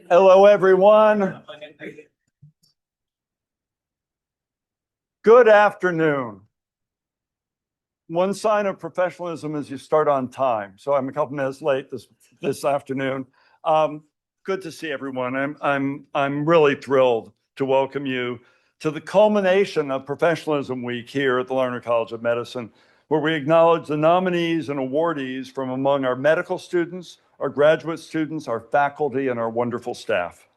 Hello, everyone. Good afternoon. One sign of professionalism is you start on time. So I'm a couple minutes late this afternoon. Good to see everyone. I'm really thrilled to welcome you to the culmination of Professionalism Week here at the Larner College of Medicine, where we acknowledge the nominees and awardees from among our medical students, our graduate students, our faculty, and our wonderful staff.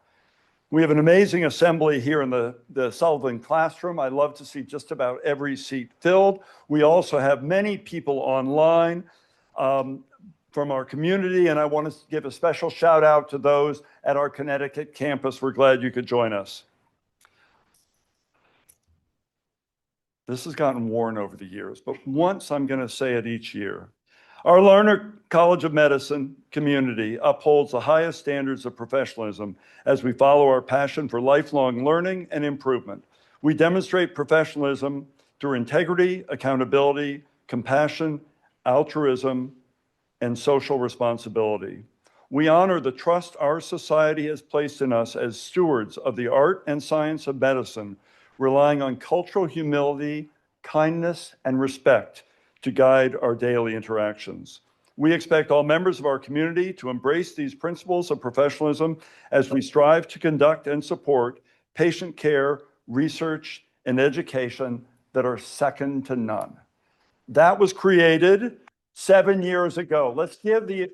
We have an amazing assembly here in the Sullivan classroom. I love to see just about every seat filled. We also have many people online from our community, and I want to give a special shout out to those at our Connecticut campus. We're glad you could join us. This has gotten worn over the years, but once I'm going to say it each year. Our Larner College of Medicine community upholds the highest standards of professionalism as we follow our passion for lifelong learning and improvement. We demonstrate professionalism through integrity, accountability, compassion, altruism, and social responsibility. We honor the trust our society has placed in us as stewards of the art and science of medicine, relying on cultural humility, kindness, and respect to guide our daily interactions. We expect all members of our community to embrace these principles of professionalism as we strive to conduct and support patient care, research, and education that are second to none. That was created 7 years ago. Let's give the...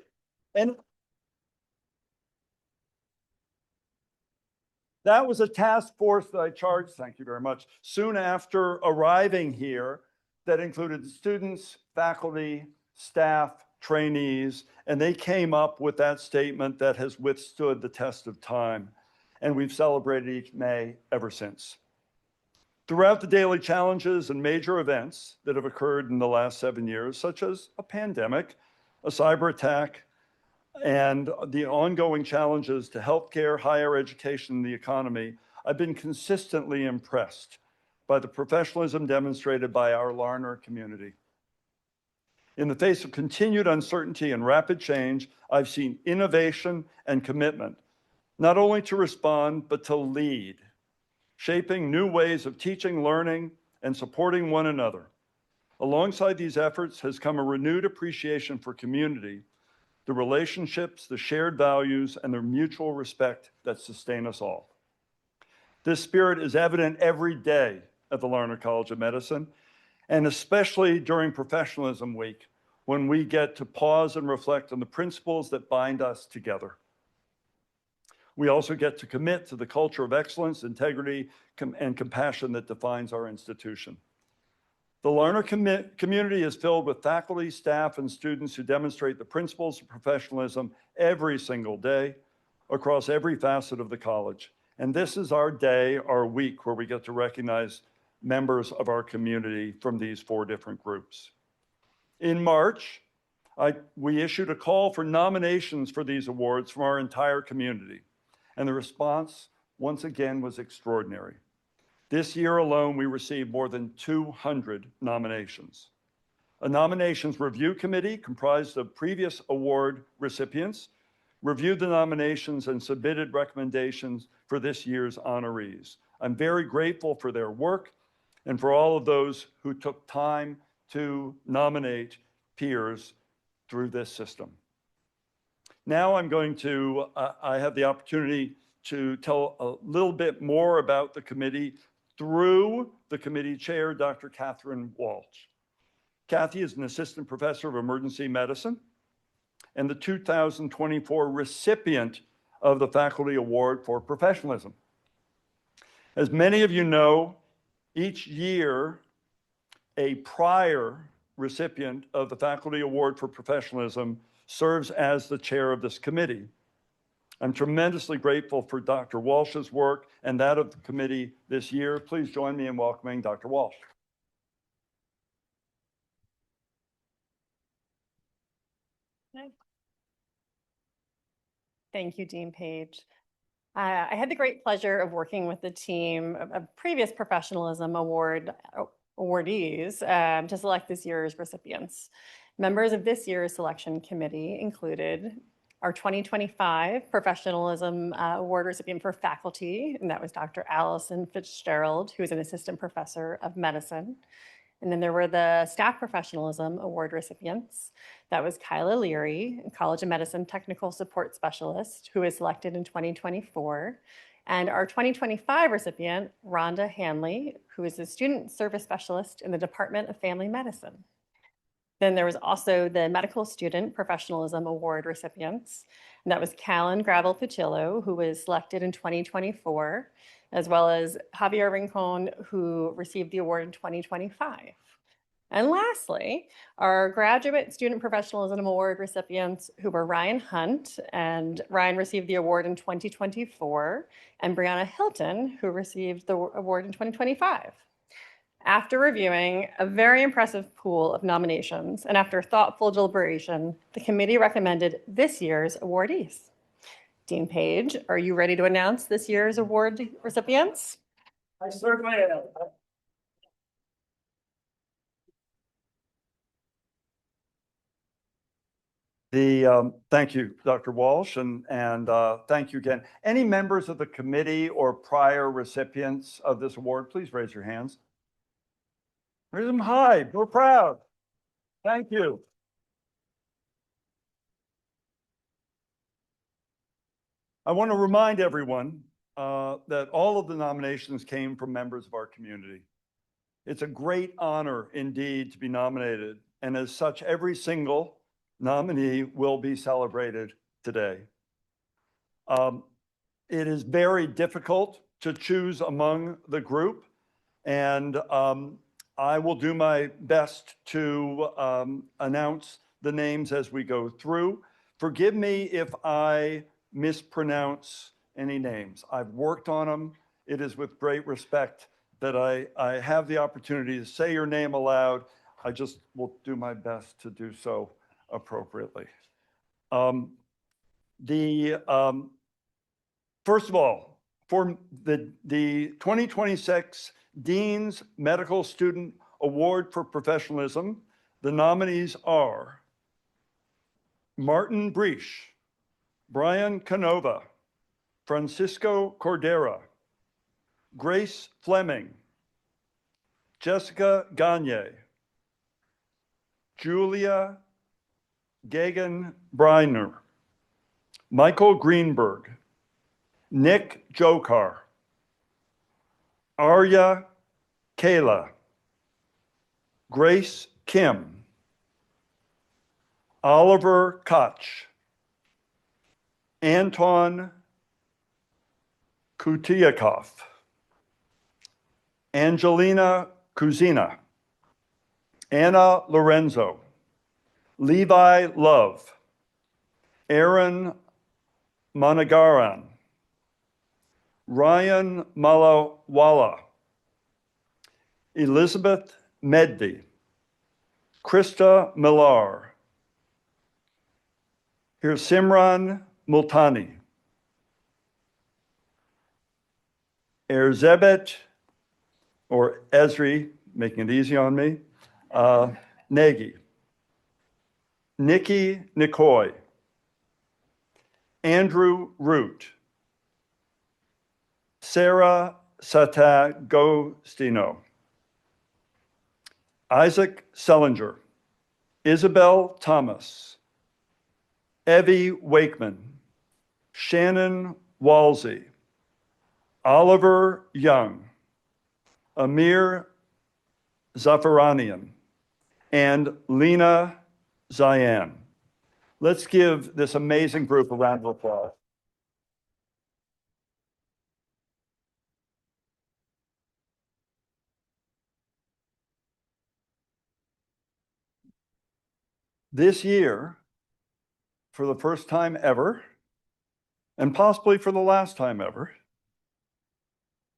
That was a task force that I charged, thank you very much, soon after arriving here, that included students, faculty, staff, trainees, and they came up with that statement that has withstood the test of time. And we've celebrated each May ever since. Throughout the daily challenges and major events that have occurred in the last 7 years, such as a pandemic, a cyber attack, and the ongoing challenges to healthcare, higher education, and the economy, I've been consistently impressed by the professionalism demonstrated by our Larner community. In the face of continued uncertainty and rapid change, I've seen innovation and commitment, not only to respond, but to lead, shaping new ways of teaching, learning, and supporting one another. Alongside these efforts has come a renewed appreciation for community, the relationships, the shared values, and the mutual respect that sustain us all. This spirit is evident every day at the Larner College of Medicine, and especially during Professionalism Week, when we get to pause and reflect on the principles that bind us together. We also get to commit to the culture of excellence, integrity, and compassion that defines our institution. The Larner community is filled with faculty, staff, and students who demonstrate the principles of professionalism every single day across every facet of the college. And this is our day, our week, where we get to recognize members of our community from these 4 different groups. In March, we issued a call for nominations for these awards from our entire community. And the response, once again, was extraordinary. This year alone, we received more than 200 nominations. A nominations review committee comprised of previous award recipients reviewed the nominations and submitted recommendations for this year's honorees. I'm very grateful for their work and for all of those who took time to nominate peers through this system. Now I'm going to, I have the opportunity to tell a little bit more about the committee through the committee chair, Dr. Catherine Walsh. Kathy is an assistant professor of emergency medicine and the 2024 recipient of the Faculty Award for Professionalism. As many of you know, each year, a prior recipient of the Faculty Award for Professionalism serves as the chair of this committee. I'm tremendously grateful for Dr. Walsh's work and that of the committee this year. Please join me in welcoming Dr. Walsh. Thank you, Dean Page. I had the great pleasure of working with the team, a previous Professionalism Award awardees to select this year's recipients. Members of this year's selection committee included our 2025 Professionalism Award recipient for faculty, and that was Dr. Allison Fitzgerald, who is an assistant professor of medicine. And then there were the Staff Professionalism Award recipients. That was Kyla Leary, College of Medicine Technical Support Specialist, who was selected in 2024. And our 2025 recipient, Rhonda Hanley, who is a Student Service Specialist in the Department of Family Medicine. Then there was also the Medical Student Professionalism Award recipients. And that was Callan Gravel-Pucillo, who was selected in 2024, as well as Javier Rincon, who received the award in 2025. And lastly, our Graduate Student Professionalism Award recipients, who were Ryan Hunt, and Ryan received the award in 2024, and Brianna Hilton, who received the award in 2025. After reviewing a very impressive pool of nominations and after thoughtful deliberation, the committee recommended this year's awardees. Dean Page, are you ready to announce this year's award recipients? I certainly am. Thank you, Dr. Walsh, and thank you again. Any members of the committee or prior recipients of this award, please raise your hands. Raise them high. We're proud. Thank you. I want to remind everyone that all of the nominations came from members of our community. It's a great honor indeed to be nominated, and as such, every single nominee will be celebrated today. It is very difficult to choose among the group, and I will do my best to announce the names as we go through. Forgive me if I mispronounce any names. I've worked on them. It is with great respect that I have the opportunity to say your name aloud. I just will do my best to do so appropriately. First of all, for the 2026 Dean's Medical Student Award for Professionalism, the nominees are Martin Breach, Brian Canova, Francisco Cordera, Grace Fleming, Jessica Gagne, Julia Gagan-Breiner, Michael Greenberg, Nick Jokar, Arya Kayla, Grace Kim, Oliver Koch, Anton Kutiakov, Angelina Kuzina, Anna Lorenzo, Levi Love, Aaron Managaran, Ryan Malawala, Elizabeth Medvey, Krista Millar, Hirsimran Multani, Erzebet, or Esri, making it easy on me, Nagy, Nikki Nikoy, Andrew Root, Sarah Satagostino, Isaac Sellinger, Isabel Thomas, Evie Wakeman, Shannon Walsey, Oliver Young, Amir Zafaranian, and Lena Zayan. Let's give this amazing group a round of applause. This year, for the first time ever, and possibly for the last time ever,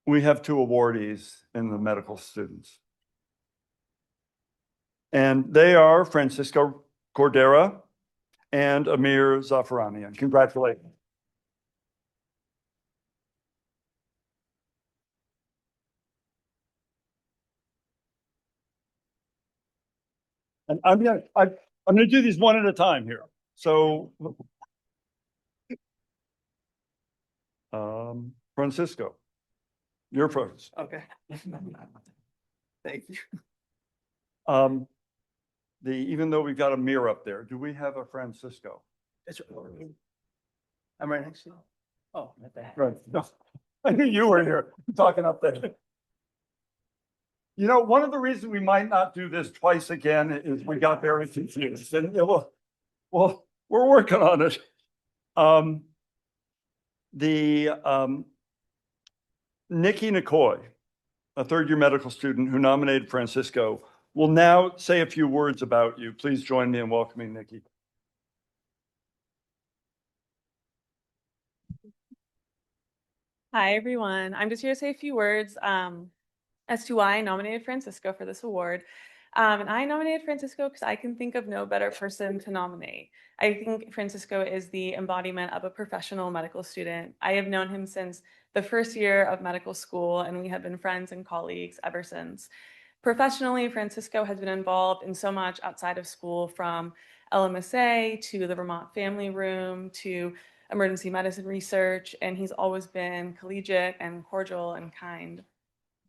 we have two awardees in the medical students. And they are Francisco Cordera and Amir Zafaranian. Congratulations. And I'm gonna do these one at a time here. So, Francisco, you're first. Okay. Thank you. Um, even though we've got a mirror up there, do we have a Francisco? That's right. I'm right next to you. Oh, not that. Right. No, I knew you were here talking up there. You know, one of the reasons we might not do this twice again is we got very confused, and well, we're working on it. Nikki McCoy, a third-year medical student who nominated Francisco, will now say a few words about you. Please join me in welcoming Nikki. Hi, everyone. I'm just here to say a few words as to why I nominated Francisco for this award. And I nominated Francisco because I can think of no better person to nominate. I think Francisco is the embodiment of a professional medical student. I have known him since the first year of medical school, and we have been friends and colleagues ever since. Professionally, Francisco has been involved in so much outside of school, from LMSA to the Vermont Family Room to emergency medicine research, and he's always been collegiate and cordial and kind.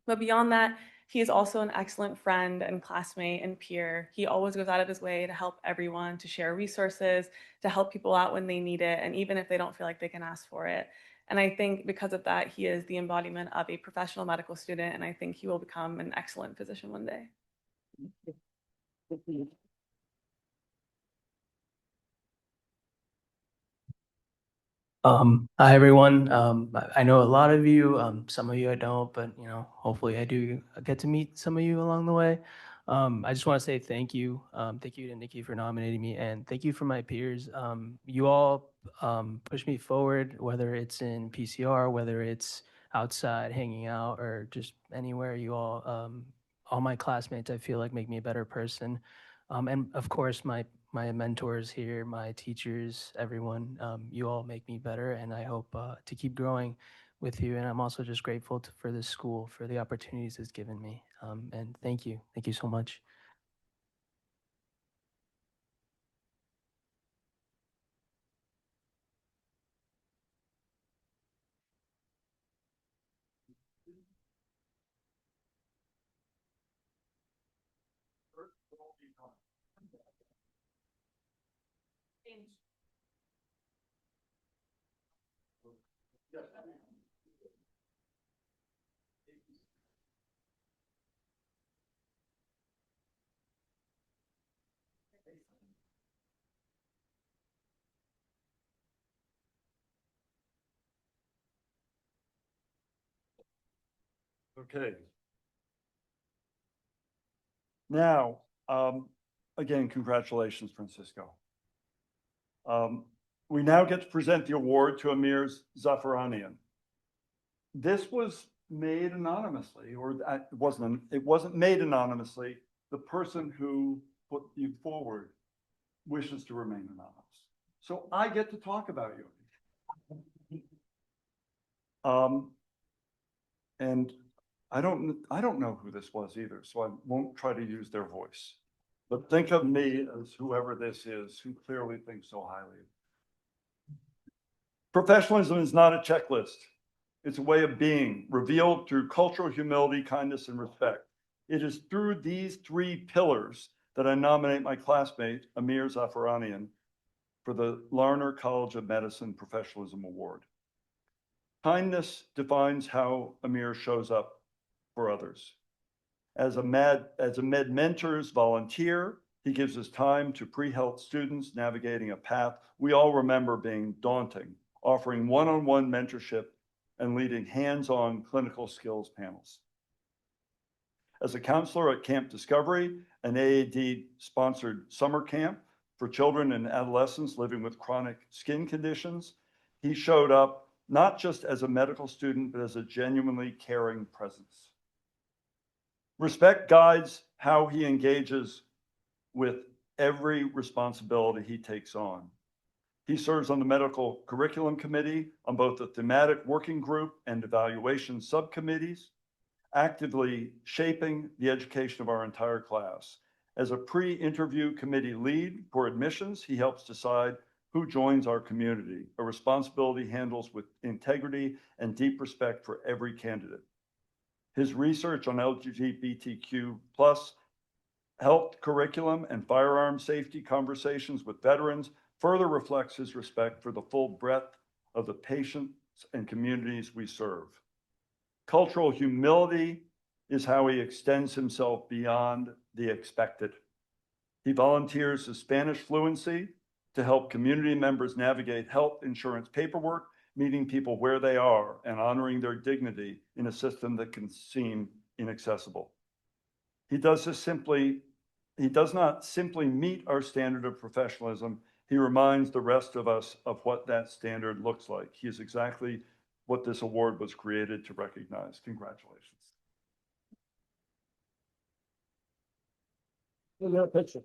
But beyond that, he is also an excellent friend and classmate and peer. He always goes out of his way to help everyone, to share resources, to help people out when they need it, and even if they don't feel like they can ask for it. And I think because of that, he is the embodiment of a professional medical student, and I think he will become an excellent physician one day. Hi everyone. I know a lot of you, some of you I don't, but hopefully I do get to meet some of you along the way. I just want to say thank you. Thank you to Nikki for nominating me, and thank you for my peers. You all push me forward, whether it's in PCR, whether it's outside hanging out, or just anywhere. You all my classmates, I feel like make me a better person. And of course, my mentors here, my teachers, everyone, you all make me better, and I hope to keep growing with you. And I'm also just grateful for this school, for the opportunities it's given me. And thank you so much. Okay. Now, again, congratulations, Francisco. We now get to present the award to Amir Zafaranian. This was made anonymously, or it wasn't made anonymously. The person who put you forward wishes to remain anonymous. So I get to talk about you. And I don't know who this was either, so I won't try to use their voice. But think of me as whoever this is who clearly thinks so highly. Professionalism is not a checklist. It's a way of being revealed through cultural humility, kindness, and respect. It is through these three pillars that I nominate my classmate, Amir Zafaranian, for the Larner College of Medicine Professionalism Award. Kindness defines how Amir shows up for others. As a Med Mentors volunteer, he gives his time to pre-health students navigating a path we all remember being daunting, offering one-on-one mentorship and leading hands-on clinical skills panels. As a counselor at Camp Discovery, an AAD-sponsored summer camp for children and adolescents living with chronic skin conditions, he showed up not just as a medical student, but as a genuinely caring presence. Respect guides how he engages with every responsibility he takes on. He serves on the medical curriculum committee, on both the thematic working group and evaluation subcommittees, actively shaping the education of our entire class. As a pre-interview committee lead for admissions, he helps decide who joins our community, a responsibility he handles with integrity and deep respect for every candidate. His research on LGBTQ+ health curriculum and firearm safety conversations with veterans further reflects his respect for the full breadth of the patients and communities we serve. Cultural humility is how he extends himself beyond the expected. He volunteers his Spanish fluency to help community members navigate health insurance paperwork, meeting people where they are and honoring their dignity in a system that can seem inaccessible. He does not simply meet our standard of professionalism, he reminds the rest of us of what that standard looks like. He is exactly what this award was created to recognize. Congratulations. Look at that picture.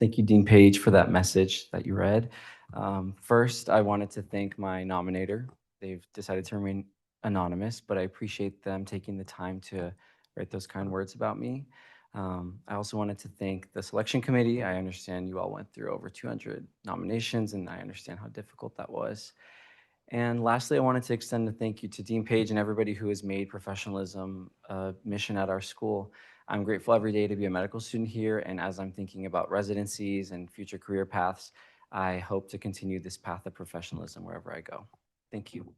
Thank you, Dean Page, for that message that you read. First, I wanted to thank my nominator. They've decided to remain anonymous, but I appreciate them taking the time to write those kind words about me. I also wanted to thank the selection committee. I understand you all went through over 200 nominations, and I understand how difficult that was. And lastly, I wanted to extend a thank you to Dean Page and everybody who has made professionalism a mission at our school. I'm grateful every day to be a medical student here, and as I'm thinking about residencies and future career paths, I hope to continue this path of professionalism wherever I go. Thank you.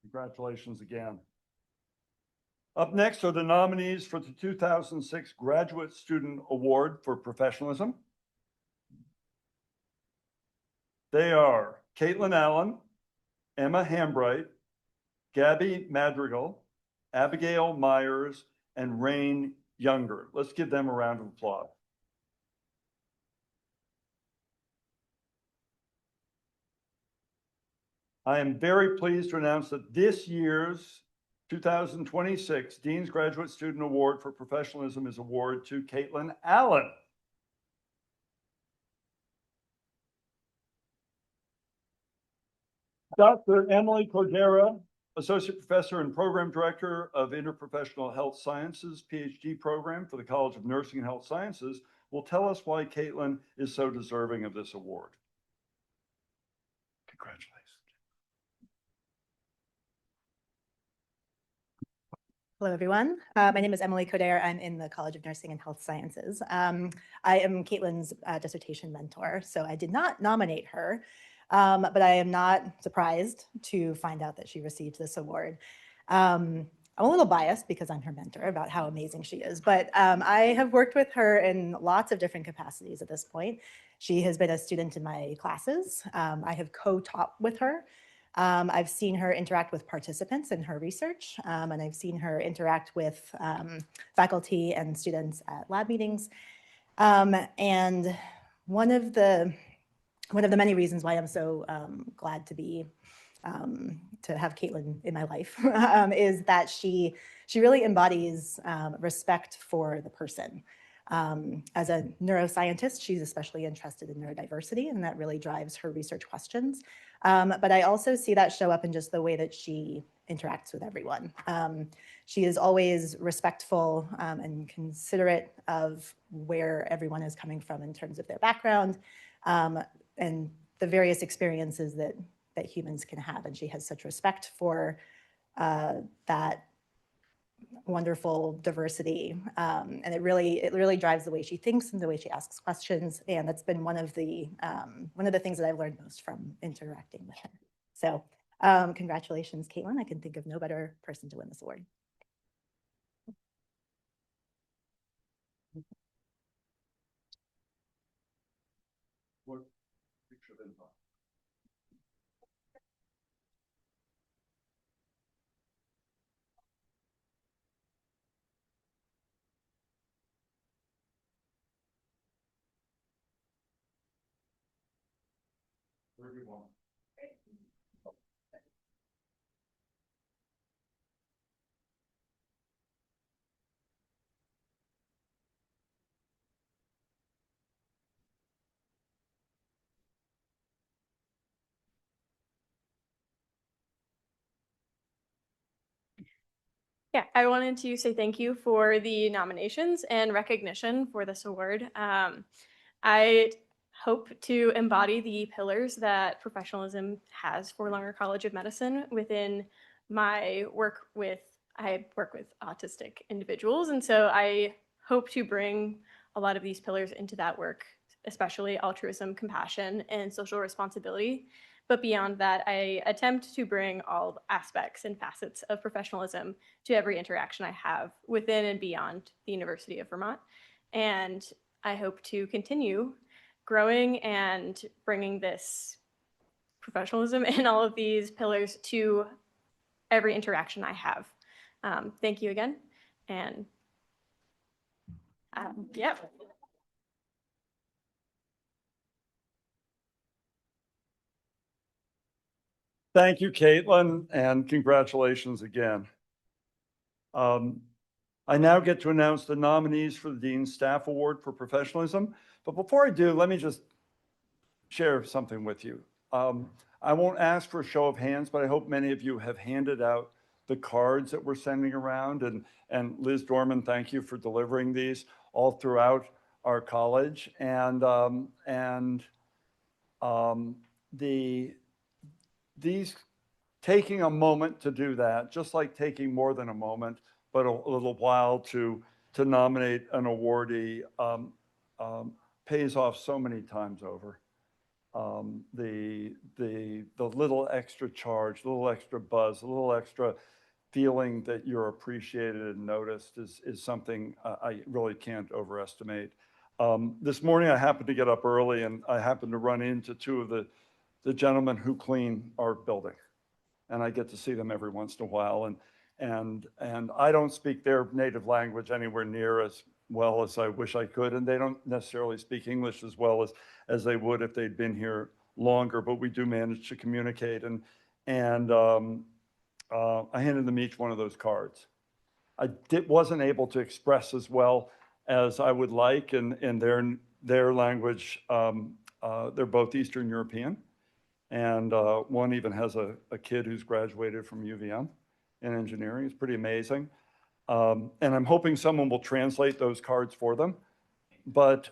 Congratulations again. Up next are the nominees for the 2006 Graduate Student Award for Professionalism. They are Caitlin Allen, Emma Hambright, Gabby Madrigal, Abigail Myers, and Rain Younger. Let's give them a round of applause. I am very pleased to announce that this year's 2026 Dean's Graduate Student Award for Professionalism is awarded to Caitlin Allen. Dr. Emily Cordera, Associate Professor and Program Director of Interprofessional Health Sciences, PhD program for the College of Nursing and Health Sciences, will tell us why Caitlin is so deserving of this award. Congratulations. Hello, everyone. My name is Emily Coder. I'm in the College of Nursing and Health Sciences. I am Caitlin's dissertation mentor, so I did not nominate her, but I am not surprised to find out that she received this award. I'm a little biased because I'm her mentor about how amazing she is, but I have worked with her in lots of different capacities at this point. She has been a student in my classes. I have co-taught with her. I've seen her interact with participants in her research, and I've seen her interact with faculty and students at lab meetings. And one of the many reasons why I'm so glad to have Caitlin in my life is that she really embodies respect for the person. As a neuroscientist, she's especially interested in neurodiversity, and that really drives her research questions. But I also see that show up in just the way that she interacts with everyone. She is always respectful and considerate of where everyone is coming from in terms of their background and the various experiences that humans can have. And she has such respect for that wonderful diversity, and it really drives the way she thinks and the way she asks questions, and that's been one of the things that I've learned most from interacting with her. So congratulations, Caitlin. I can think of no better person to win this award. What picture of info? Yeah, I wanted to say thank you for the nominations and recognition for this award. I hope to embody the pillars that professionalism has for Larner College of Medicine within my work with, I work with autistic individuals. And so I hope to bring a lot of these pillars into that work, especially altruism, compassion, and social responsibility. But beyond that, I attempt to bring all aspects and facets of professionalism to every interaction I have within and beyond the University of Vermont. And I hope to continue growing and bringing this professionalism and all of these pillars to every interaction I have. Thank you again. And yeah. Thank you, Caitlin, and congratulations again. I now get to announce the nominees for the Dean's Staff Award for Professionalism. But before I do, let me just share something with you. I won't ask for a show of hands, but I hope many of you have handed out the cards that we're sending around. And Liz Dorman, thank you for delivering these all throughout our college. These taking a moment to do that, just like taking more than a moment, but a little while to nominate an awardee, pays off so many times over. The little extra charge, the little extra buzz, a little extra feeling that you're appreciated and noticed is something I really can't overestimate. This morning I happened to get up early and I happened to run into two of the gentlemen who clean our building. And I get to see them every once in a while. And I don't speak their native language anywhere near as well as I wish I could. And they don't necessarily speak English as well as they would if they'd been here longer, but we do manage to communicate. And I handed them each one of those cards. I wasn't able to express as well as I would like in their language. They're both Eastern European. And one even has a kid who's graduated from UVM in engineering. It's pretty amazing. And I'm hoping someone will translate those cards for them. But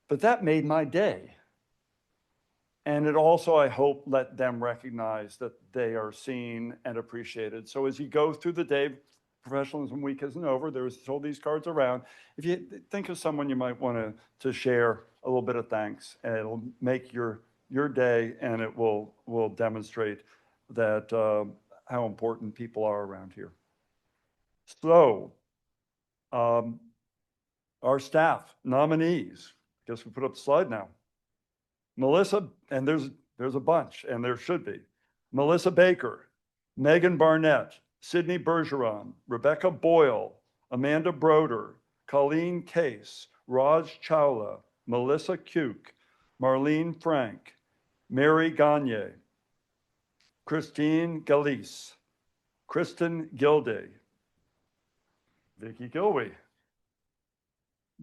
that made my day. And it also, I hope, let them recognize that they are seen and appreciated. So as you go through the day, Professionalism Week isn't over. There's still these cards around. If you think of someone you might want to share a little bit of thanks, and it'll make your day, and it will demonstrate that how important people are around here. So our staff nominees, guess we put up the slide now. Melissa, and there's a bunch, and there should be. Melissa Baker, Megan Barnett, Sydney Bergeron, Rebecca Boyle, Amanda Broder, Colleen Case, Raj Chawla, Melissa Kuke, Marlene Frank, Mary Gagne, Christine Galice, Kristen Gilday, Vicki Gilwey,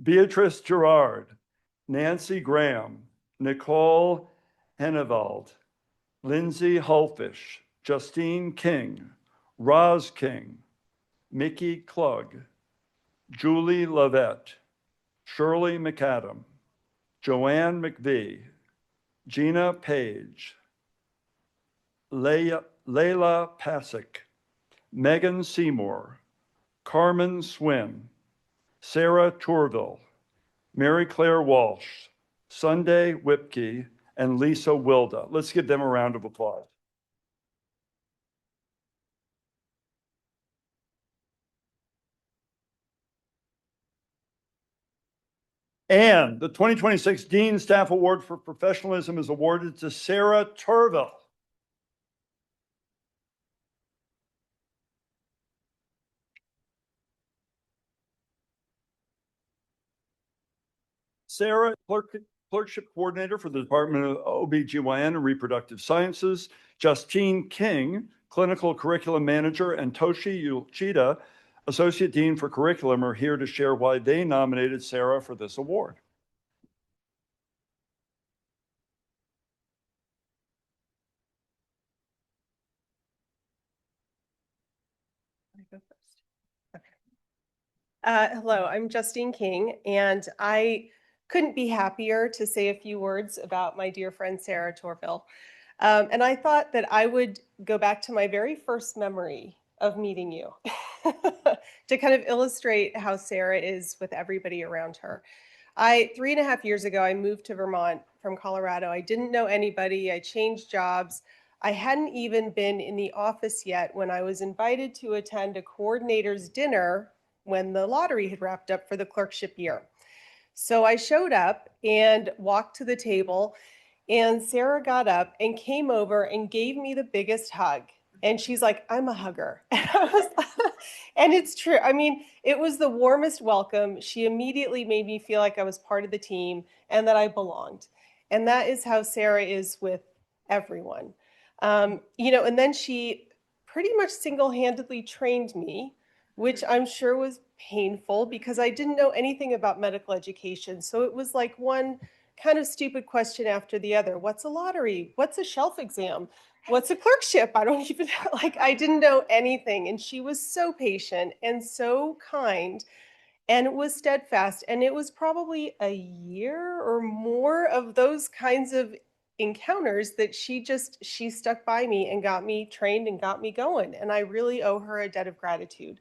Beatrice Gerard, Nancy Graham, Nicole Hennevald, Lindsay Hulfish, Justine King, Roz King, Mickey Klug, Julie Lavette, Shirley McAdam, Joanne McVie, Gina Page, Layla Pasick, Megan Seymour, Carmen Swin, Sarah Tourville, Mary Claire Walsh, Sunday Whipke, and Lisa Wilda. Let's give them a round of applause. And the 2026 Dean Staff Award for Professionalism is awarded to Sarah Tourville. Sarah, clerk, Clerkship Coordinator for the Department of OBGYN and Reproductive Sciences, Justine King, Clinical Curriculum Manager, and Toshi Uchida, Associate Dean for Curriculum, are here to share why they nominated Sarah for this award. I go first. Okay. Hello, I'm Justine King, and I couldn't be happier to say a few words about my dear friend Sarah Torville. And I thought that I would go back to my very first memory of meeting you to kind of illustrate how Sarah is with everybody around her. 3.5 years ago, I moved to Vermont from Colorado. I didn't know anybody. I changed jobs. I hadn't even been in the office yet when I was invited to attend a coordinator's dinner when the lottery had wrapped up for the clerkship year. So I showed up and walked to the table, and Sarah got up and came over and gave me the biggest hug. And she's like, I'm a hugger. And it's true. I mean, it was the warmest welcome. She immediately made me feel like I was part of the team and that I belonged. And that is how Sarah is with everyone. And then she pretty much single-handedly trained me, which I'm sure was painful because I didn't know anything about medical education. So it was like one kind of stupid question after the other. What's a lottery? What's a shelf exam? What's a clerkship? I don't even I didn't know anything. And she was so patient and so kind and was steadfast. And it was probably a year or more of those kinds of encounters that she stuck by me and got me trained and got me going. And I really owe her a debt of gratitude.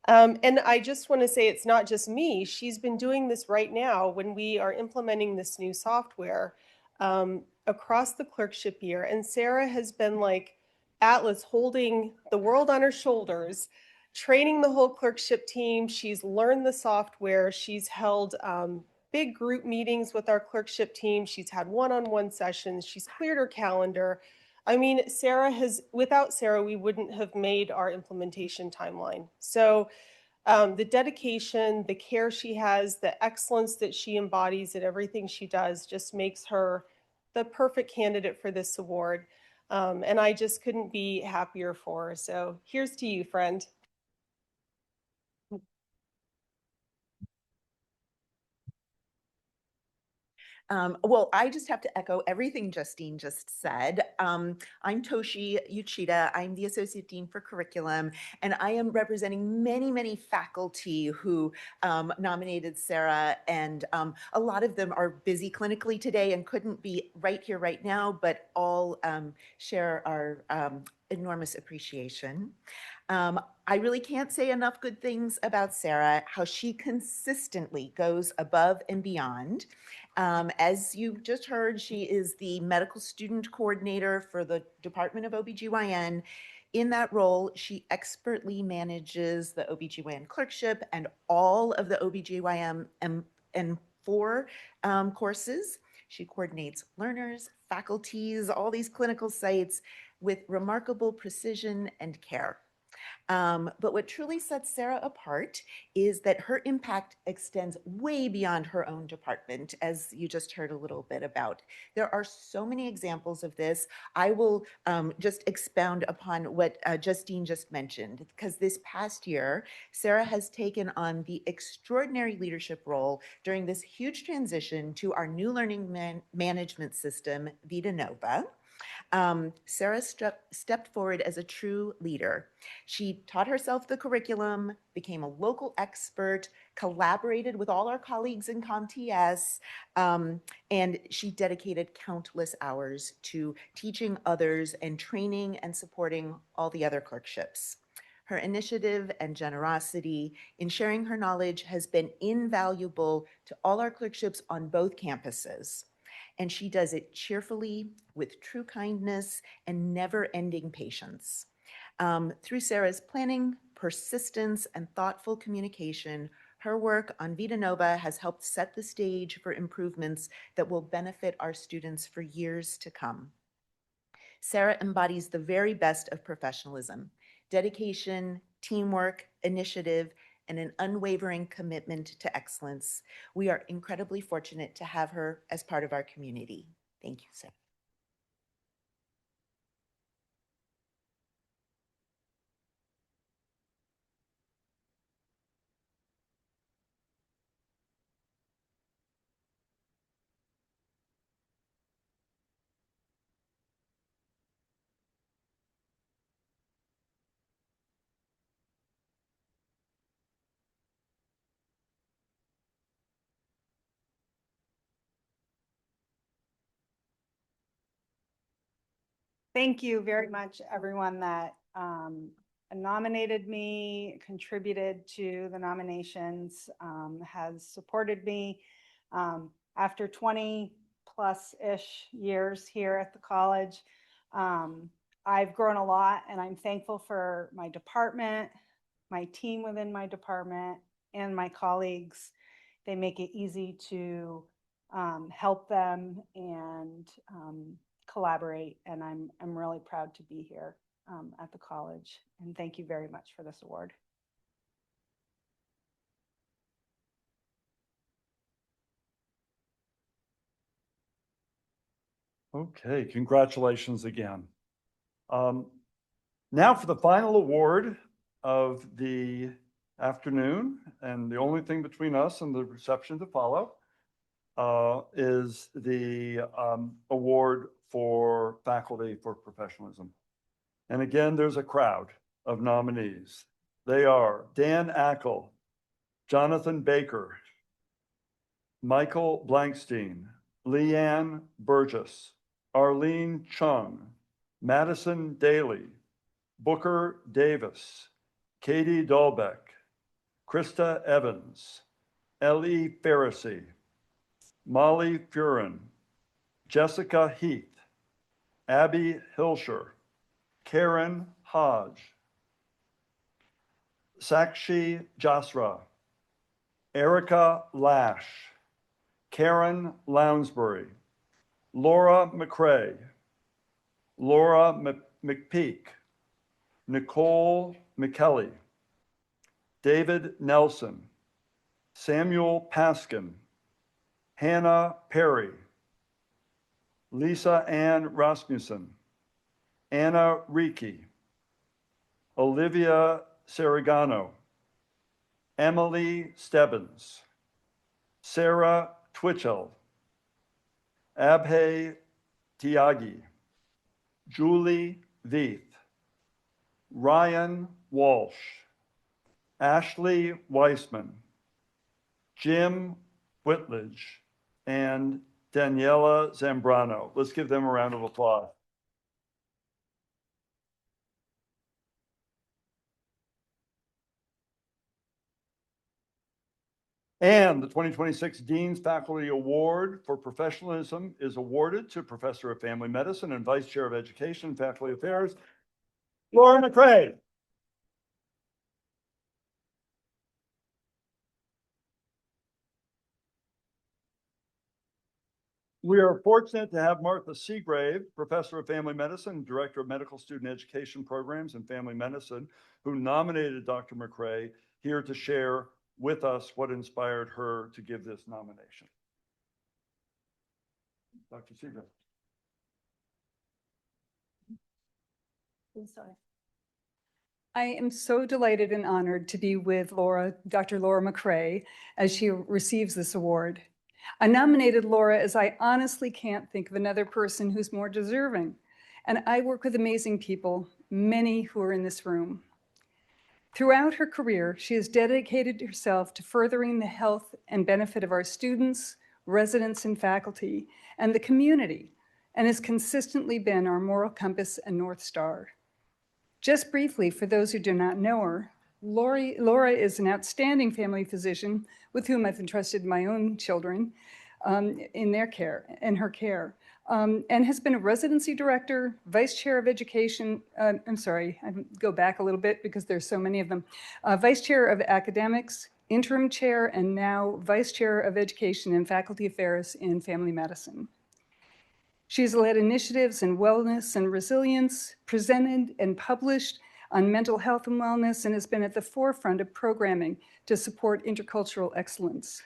And I just want to say it's not just me. She's been doing this right now when we are implementing this new software across the clerkship year. And Sarah has been like Atlas holding the world on her shoulders, training the whole clerkship team. She's learned the software. She's held big group meetings with our clerkship team. She's had one-on-one sessions. She's cleared her calendar. I mean, without Sarah, we wouldn't have made our implementation timeline. So the dedication, the care she has, the excellence that she embodies in everything she does just makes her the perfect candidate for this award. And I just couldn't be happier for her. So here's to you, friend. Well, I just have to echo everything Justine just said. I'm Toshi Uchida. I'm the Associate Dean for Curriculum, and I am representing many, many faculty who nominated Sarah, and a lot of them are busy clinically today and couldn't be right here right now, but all share our enormous appreciation. I really can't say enough good things about Sarah, how she consistently goes above and beyond. As you just heard, she is the medical student coordinator for the Department of OBGYN. In that role, she expertly manages the OBGYN clerkship and all of the OBGYN and 4 courses. She coordinates learners, faculties, all these clinical sites with remarkable precision and care. But what truly sets Sarah apart is that her impact extends way beyond her own department, as you just heard a little bit about. There are so many examples of this. I will just expound upon what Justine just mentioned, because this past year, Sarah has taken on the extraordinary leadership role during this huge transition to our new learning management system, VitaNova. Sarah stepped forward as a true leader. She taught herself the curriculum, became a local expert, collaborated with all our colleagues in CompTS, and she dedicated countless hours to teaching others and training and supporting all the other clerkships. Her initiative and generosity in sharing her knowledge has been invaluable to all our clerkships on both campuses. And she does it cheerfully, with true kindness and never-ending patience. Through Sarah's planning, persistence, and thoughtful communication, her work on VitaNova has helped set the stage for improvements that will benefit our students for years to come. Sarah embodies the very best of professionalism: dedication, teamwork, initiative, and an unwavering commitment to excellence. We are incredibly fortunate to have her as part of our community. Thank you, Sarah. Thank you very much, everyone that nominated me, contributed to the nominations, has supported me. After 20-plus-ish years here at the college, I've grown a lot, and I'm thankful for my department, my team within my department, and my colleagues. They make it easy to help them and collaborate, and I'm really proud to be here at the college. And thank you very much for this award. Okay, congratulations again. Now for the final award of the afternoon, and the only thing between us and the reception to follow is the award for faculty for professionalism. And again, there's a crowd of nominees. They are Dan Ackle, Jonathan Baker, Michael Blankstein, Leanne Burgess, Arlene Chung, Madison Daly, Booker Davis, Katie Dahlbeck, Krista Evans, Ellie Pharisee, Molly Furin, Jessica Heath, Abby Hilscher, Karen Hodge, Sakshi Jasra, Erica Lash, Karen Lounsbury, Laura McCrae, Laura McPeak, Nicole McKelly, David Nelson, Samuel Paskin, Hannah Perry, Lisa Ann Rasmussen, Anna Ricci, Olivia Saragano, Emily Stebbins, Sarah Twitchell, Abhay Tyagi, Julie Veith, Ryan Walsh, Ashley Weissman, Jim Whitledge, and Daniela Zambrano. Let's give them a round of applause. And the 2026 Dean's Faculty Award for Professionalism is awarded to Professor of Family Medicine and Vice Chair of Education and Faculty Affairs, Laura McCrae. We are fortunate to have Martha Seagrave, Professor of Family Medicine, Director of Medical Student Education Programs and Family Medicine, who nominated Dr. McCrae, here to share with us what inspired her to give this nomination. Dr. Seagrave. I'm sorry. I am so delighted and honored to be with Dr. Laura McCrae as she receives this award. I nominated Laura as I honestly can't think of another person who's more deserving. And I work with amazing people, many who are in this room. Throughout her career, she has dedicated herself to furthering the health and benefit of our students, residents, and faculty, and the community, and has consistently been our moral compass and North Star. Just briefly, for those who do not know her, Laura is an outstanding family physician with whom I've entrusted my own children in her care, and has been a residency director, vice chair of education, I'm sorry, I go back a little bit because there's so many of them, vice chair of academics, interim chair, and now vice chair of education and faculty affairs in family medicine. She's led initiatives in wellness and resilience, presented and published on mental health and wellness and has been at the forefront of programming to support intercultural excellence.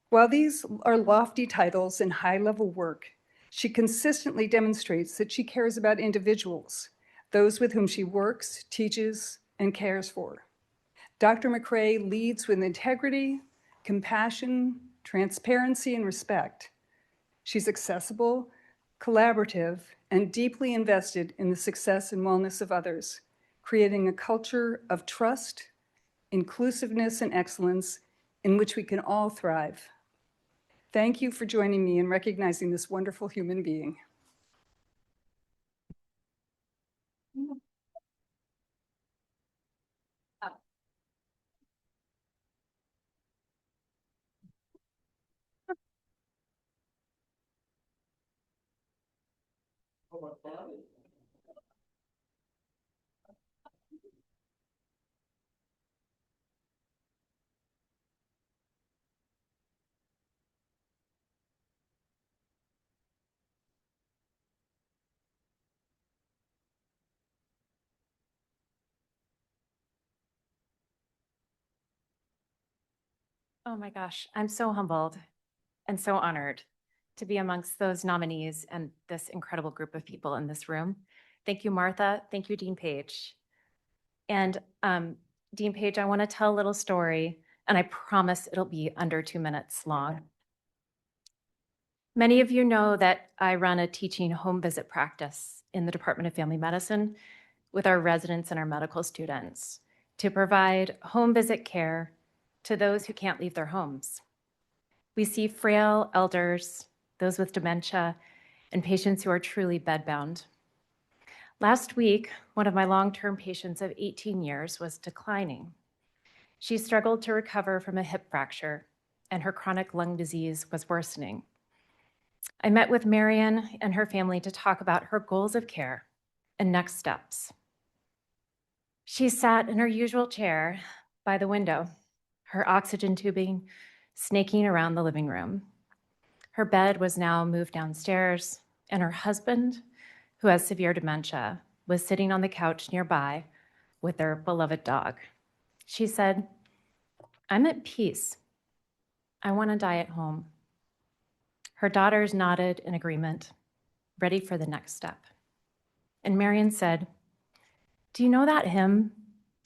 While these are lofty titles and high-level work, she consistently demonstrates that she cares about individuals, those with whom she works, teaches, and cares for. Dr. McCrae leads with integrity, compassion, transparency, and respect. She's accessible, collaborative, and deeply invested in the success and wellness of others, creating a culture of trust, inclusiveness, and excellence in which we can all thrive. Thank you for joining me in recognizing this wonderful human being. Oh my gosh, I'm so humbled and so honored to be amongst those nominees and this incredible group of people in this room. Thank you, Martha. Thank you, Dean Page. And Dean Page, I want to tell a little story, and I promise it'll be under 2 minutes long. Many of you know that I run a teaching home visit practice in the Department of Family Medicine with our residents and our medical students to provide home visit care to those who can't leave their homes. We see frail elders, those with dementia, and patients who are truly bedbound. Last week, one of my long-term patients of 18 years was declining. She struggled to recover from a hip fracture, and her chronic lung disease was worsening. I met with Marion and her family to talk about her goals of care and next steps. She sat in her usual chair by the window, her oxygen tubing snaking around the living room. Her bed was now moved downstairs, and her husband, who has severe dementia, was sitting on the couch nearby with their beloved dog. She said, "I'm at peace. I want to die at home." Her daughters nodded in agreement, ready for the next step. And Marion said, "Do you know that hymn,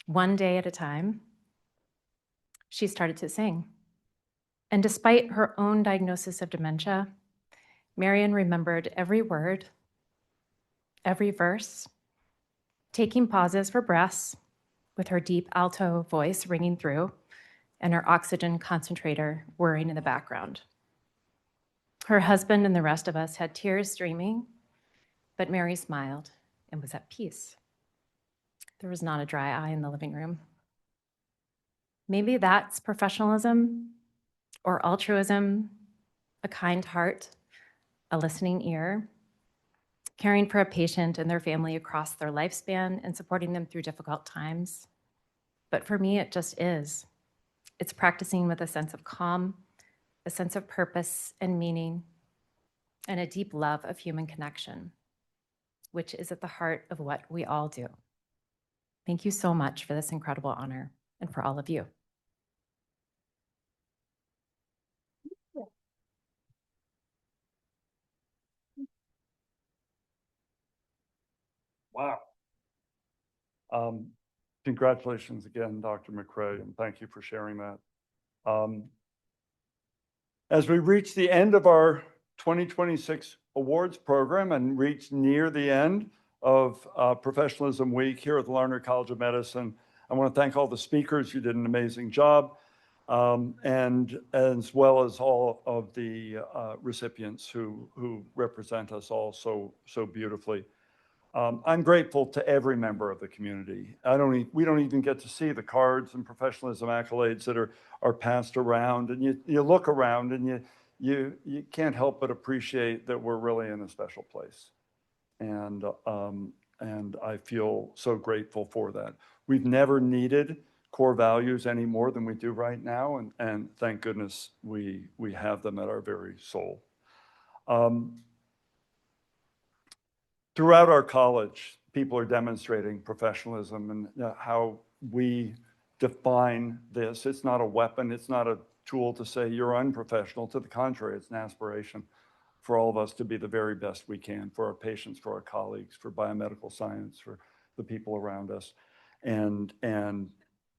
One Day at a Time?" She started to sing. And despite her own diagnosis of dementia, Marion remembered every word, every verse, taking pauses for breaths with her deep alto voice ringing through and her oxygen concentrator whirring in the background. Her husband and the rest of us had tears streaming, but Mary smiled and was at peace. There was not a dry eye in the living room. Maybe that's professionalism or altruism, a kind heart, a listening ear, caring for a patient and their family across their lifespan and supporting them through difficult times. But for me, it just is. It's practicing with a sense of calm, a sense of purpose and meaning, and a deep love of human connection, which is at the heart of what we all do. Thank you so much for this incredible honor and for all of you. Wow. Congratulations again, Dr. McCrae, and thank you for sharing that. As we reach the end of our 2026 awards program and reach near the end of Professionalism Week here at the Larner College of Medicine, I want to thank all the speakers. You did an amazing job, and as well as all of the recipients who represent us all so beautifully. I'm grateful to every member of the community. We don't even get to see the cards and professionalism accolades that are passed around, and you look around and you can't help but appreciate that we're really in a special place. And I feel so grateful for that. We've never needed core values any more than we do right now, and thank goodness we have them at our very soul. Throughout our college, people are demonstrating professionalism and how we define this. It's not a weapon. It's not a tool to say you're unprofessional. To the contrary, it's an aspiration for all of us to be the very best we can for our patients, for our colleagues, for biomedical science, for the people around us. And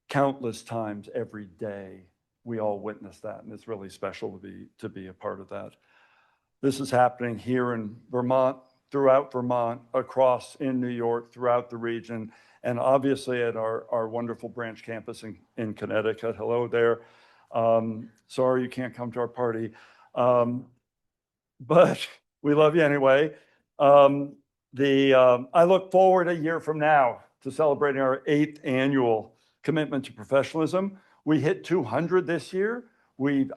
countless times every day, we all witness that. And it's really special to be a part of that. This is happening here in Vermont, throughout Vermont, across in New York, throughout the region, and obviously at our wonderful branch campus in Connecticut. Hello there. Sorry you can't come to our party, but we love you anyway. I look forward a year from now to celebrating our 8th annual commitment to professionalism. We hit 200 this year.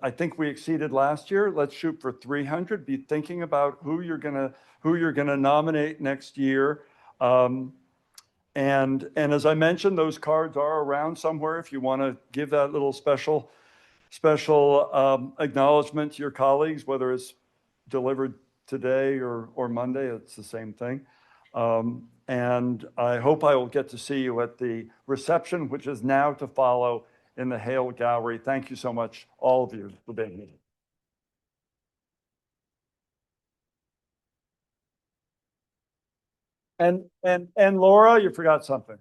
I think we exceeded last year. Let's shoot for 300. Be thinking about who you're gonna nominate next year. And as I mentioned, those cards are around somewhere if you want to give that little special acknowledgement to your colleagues, whether it's delivered today or Monday. It's the same thing. And I hope I will get to see you at the reception, which is now to follow in the Hale Gallery. Thank you so much, all of you, for being here. And Laura, you forgot something.